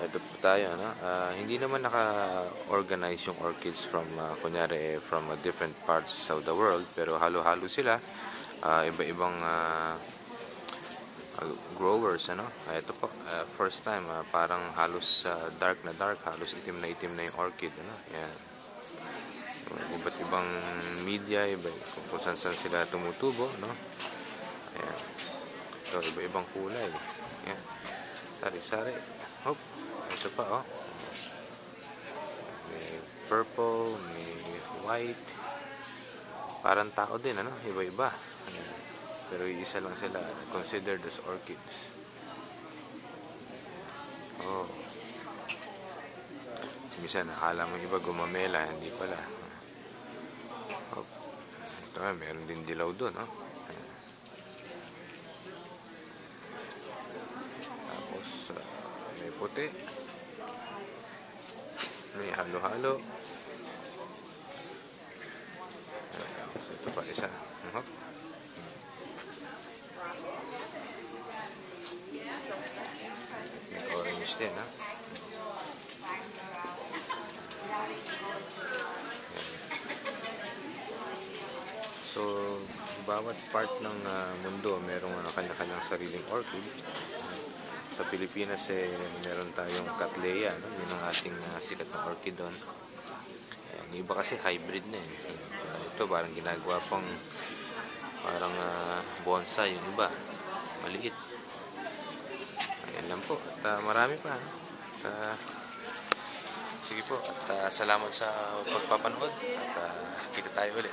Ito po tayo, no? Hindi naman naka-organize yung orchids from, kunyari, from different parts of the world, pero halo-halo sila. Iba-ibang growers, ano? Ito po, first time, parang halos dark na dark, halos itim na yung orchid, ano? Yan. Iba't ibang media, kung saan sila tumutubo, no? Ayan. So, iba-ibang kulay. Yan. Sari-sari. Hop. Ito pa, oh. May purple, may white. Parang tao din, ano? Iba-iba. Pero isa lang sila considered as orchids. Oh. Minsan, nakala mo iba gumamela, hindi pala. Hop. Ito nga, meron din dilaw doon, oh. Tapos, may puti. May halo-halo. So, ito pa isa. Hop. May orange din, ha? So, bawat part ng mundo merong kanya-kanyang sariling orchid. Sa Pilipinas, meron tayong Cattleya, no? Yun ang ating sikat na orchid doon. Yung iba kasi hybrid na eh. Ito parang ginagawa pang parang bonsai, yung iba maliit. Ayan lang po, at marami pa, no? At sige po, at salamat sa pagpapanood, at kita tayo ulit.